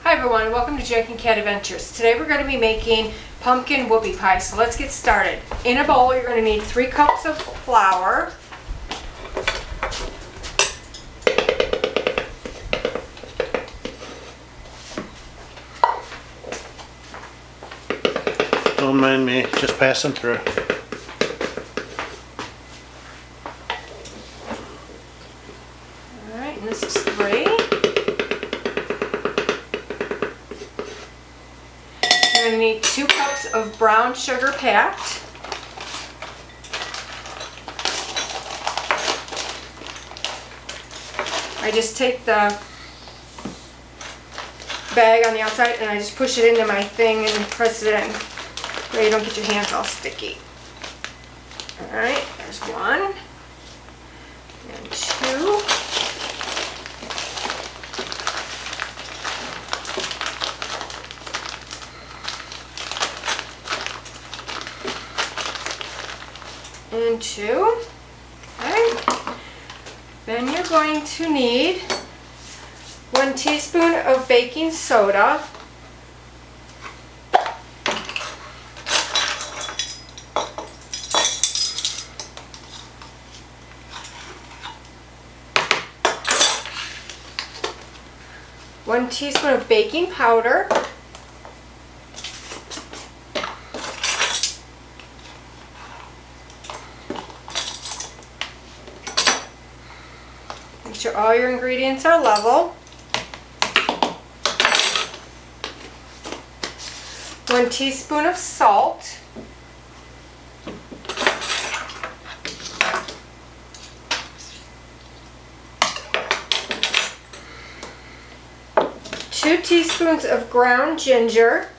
Hi everyone, welcome to Jack and Cat Adventures. Today we're going to be making pumpkin whoopie pie, so let's get started. In a bowl you're going to need 3 cups of flour, Don't mind me, just passing through. Alright, and this is 3. You're going to need 2 cups of brown sugar packed. I just take the bag on the outside and I just push it into my thing and press it in so you don't get your hands all sticky. Alright, there's 1 and 2. And 2. Okay. Then you're going to need 1 teaspoon of baking soda. One teaspoon of baking powder. Make sure all your ingredients are level. 1 teaspoon of salt. Two teaspoons of ground ginger.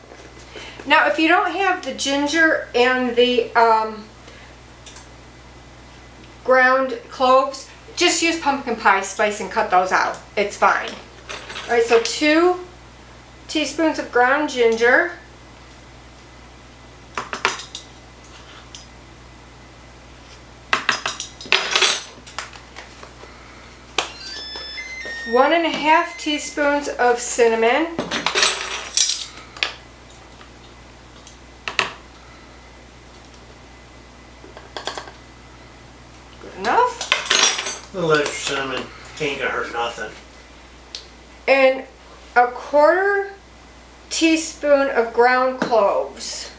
Now, if you don't have the ginger and the ground cloves, just use pumpkin pie spice and cut those out. It's fine. All right, so 2 teaspoons of ground ginger. One and a half teaspoons of cinnamon. Good enough. A little extra cinnamon ain't gonna hurt nothing. And a 1/4 teaspoon of ground cloves.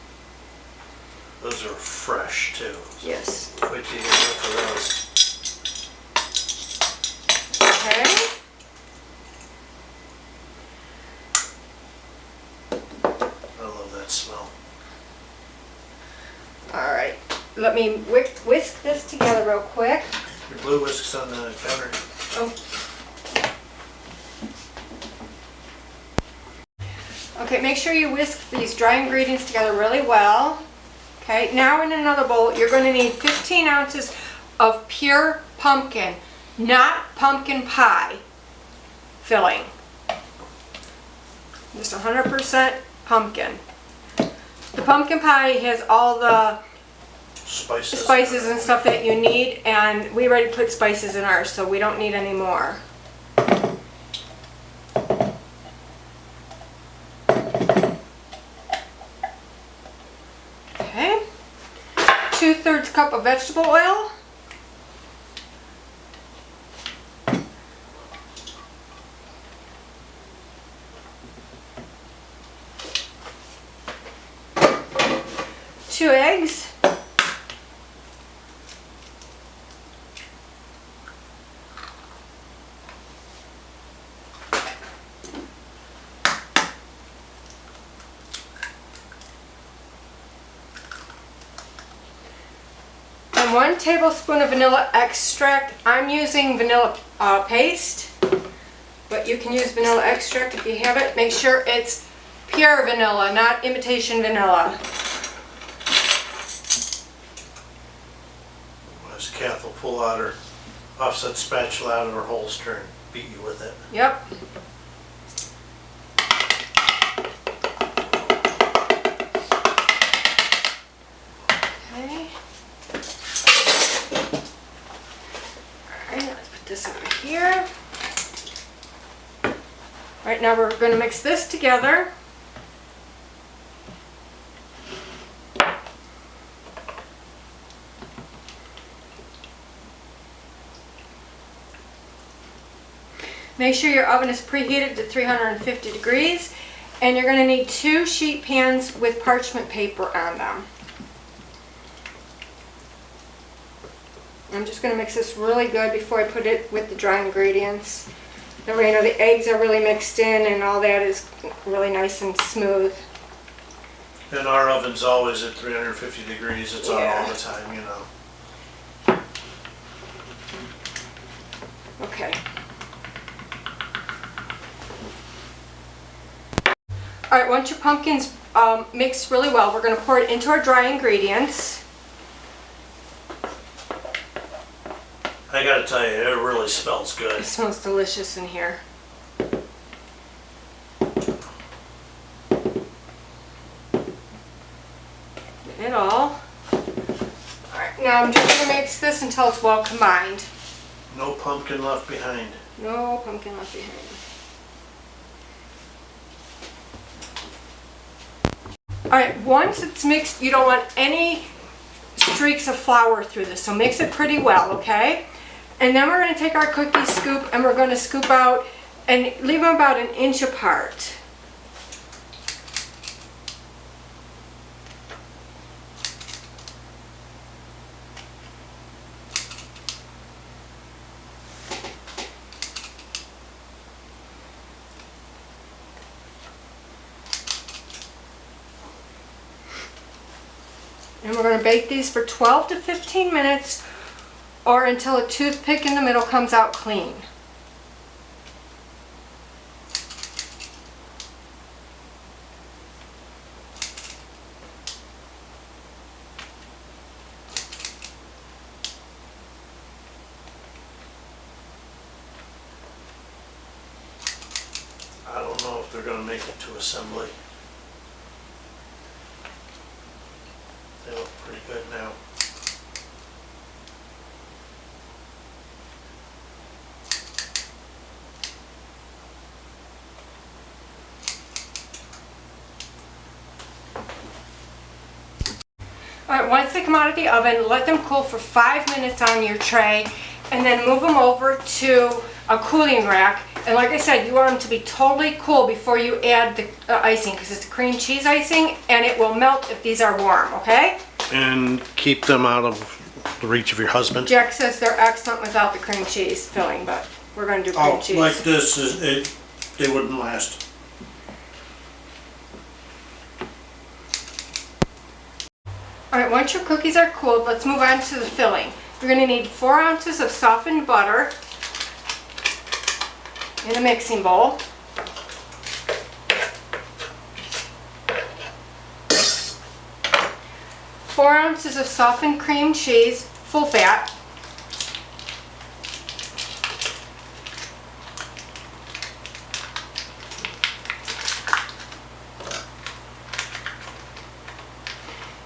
Those are fresh too. Yes. Wait till you get look for those. Okay. I love that smell. Alright, let me whisk this together real quick. Your blue whisk's on the counter. Oh. Okay, make sure you whisk these dry ingredients together really well. Okay, now in another bowl, you're going to need 15 ounces of pure pumpkin, not pumpkin pie filling. Just 100% pumpkin. The pumpkin pie has all the spices and stuff that you need, and we already put spices in ours, so we don't need any more. Okay. 2/3 cup of vegetable oil. Two eggs. And 1 tablespoon of vanilla extract. I'm using vanilla paste, but you can use vanilla extract if you have it. Make sure it's pure vanilla, not imitation vanilla. Kath will pull out her offset spatula out of her holster and beat you with it. Yep. Okay. Alright, let's put this over here. All right, now we're going to mix this together. Make sure your oven is preheated to 350 degrees, and you're going to need 2 sheet pans with parchment paper on them. I'm just going to mix this really good before I put it with the dry ingredients. That way, you know, the eggs are really mixed in and all that is really nice and smooth. And our oven's always at 350 degrees. It's on all the time, you know. Okay. All right, once your pumpkin's mixed really well, we're going to pour it into our dry ingredients. I gotta tell you, it really smells good. It smells delicious in here. Get it all. Alright, now I'm just going to mix this until it's well combined. No pumpkin left behind. No pumpkin left behind. Alright, once it's mixed, you don't want any streaks of flour through this, so mix it pretty well, okay? And then we're going to take our cookie scoop and we're going to scoop out and leave them about 1 inch apart. And we're going to bake these for 12 to 15 minutes or until a toothpick in the middle comes out clean. I don't know if they're gonna make it to assembly. They look pretty good now. Alright, once they come out of the oven, let them cool for 5 minutes on your tray and then move them over to a cooling rack. And like I said, you want them to be totally cool before you add the icing because it's cream cheese icing and it will melt if these are warm, okay? And keep them out of the reach of your husband. Jack says they're excellent without the cream cheese filling, but we're going to do cream cheese. Like this, they wouldn't last. Alright, once your cookies are cooled, let's move on to the filling. You're going to need 4 ounces of softened butter in a mixing bowl. 4 ounces of softened cream cheese, full fat.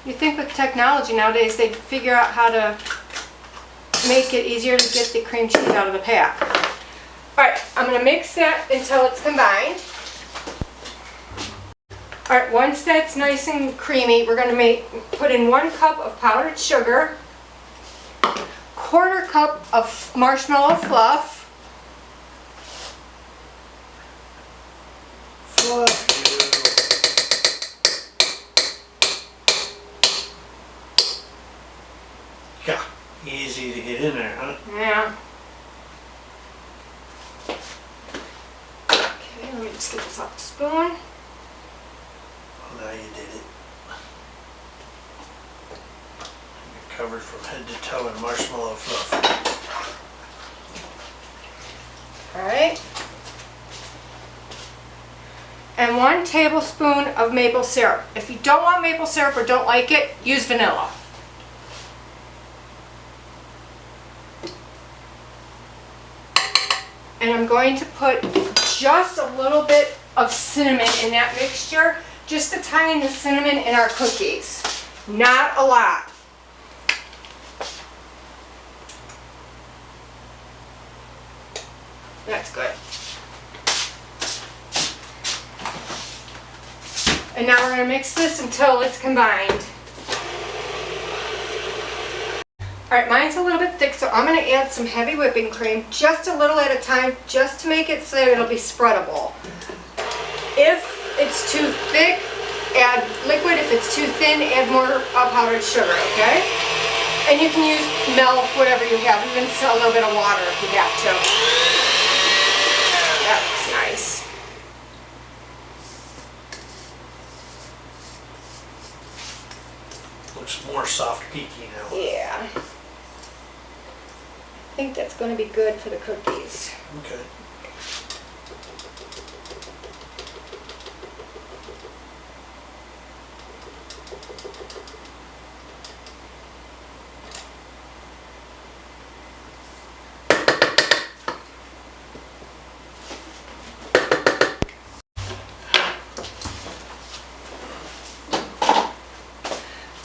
You think with technology nowadays they'd figure out how to make it easier to get the cream cheese out of the pack. Alright, I'm going to mix that until it's combined. Alright, once that's nice and creamy, we're going to put in 1 cup of powdered sugar, 1/4 cup of marshmallow fluff, Yeah, easy to get in there, huh? yeah. Okay, let me just get this off the spoon. Well, now you did it. You're covered from head to toe in marshmallow fluff. Alright. And 1 tablespoon of maple syrup. If you don't want maple syrup or don't like it, use vanilla. And I'm going to put just a little bit of cinnamon in that mixture, just to tie in the cinnamon in our cookies. Not a lot. That's good. And now we're gonna mix this until it's combined. All right, mine's a little bit thick, so I'm gonna add some heavy whipping cream, just a little at a time, just to make it so it'll be spreadable. If it's too thick, add liquid. If it's too thin, add more powdered sugar, okay? And you can use milk, whatever you have, even a little bit of water if you have to. That looks nice. Looks more soft peaky now. Yeah. I think that's going to be good for the cookies. Okay.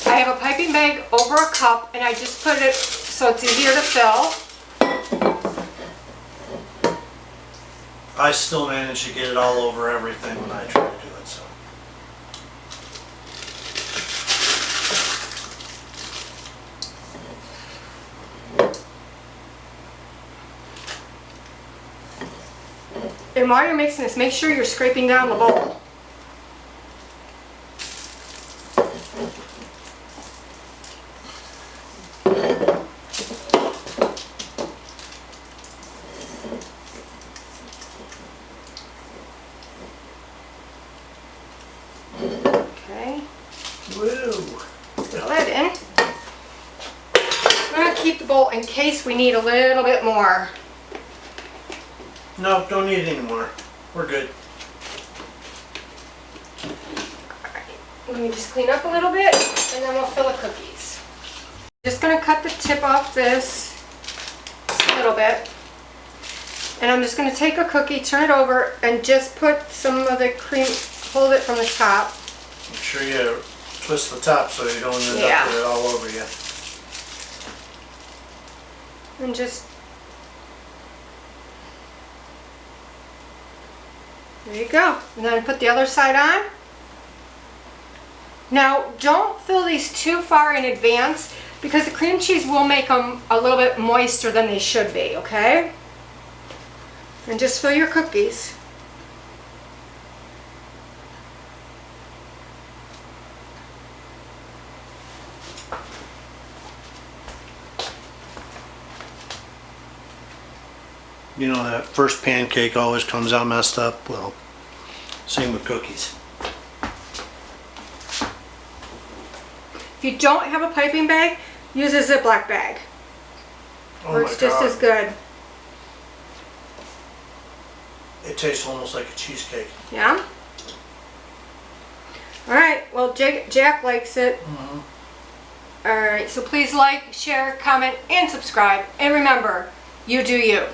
I have a piping bag over a cup, and I just put it so it's easier to fill. I still manage to get it all over everything when I try to do it, so. And while you're mixing this, make sure you're scraping down the bowl. Okay. Woo! Fill that in. I'm going to keep the bowl in case we need a little bit more. No, don't need any more. We're good. Let me just clean up a little bit, and then we'll fill the cookies. Just going to cut the tip off this just a little bit. And I'm just going to take a cookie, turn it over, and just put some of the cream, hold it from the top. Make sure you twist the top so you don't end Yeah. up with it all over you. And just, there you go. And then put the other side on. Now, don't fill these too far in advance because the cream cheese will make them a little bit moister than they should be, okay? And just fill your cookies. You know that first pancake always comes out messed up? Well, same with cookies. If you don't have a piping bag, use a Ziploc bag. Oh Works my just God. as good. It tastes almost like a cheesecake. Yeah? Alright, well Jack likes it. Alright, so please like, share, comment, and subscribe. And remember, you do you.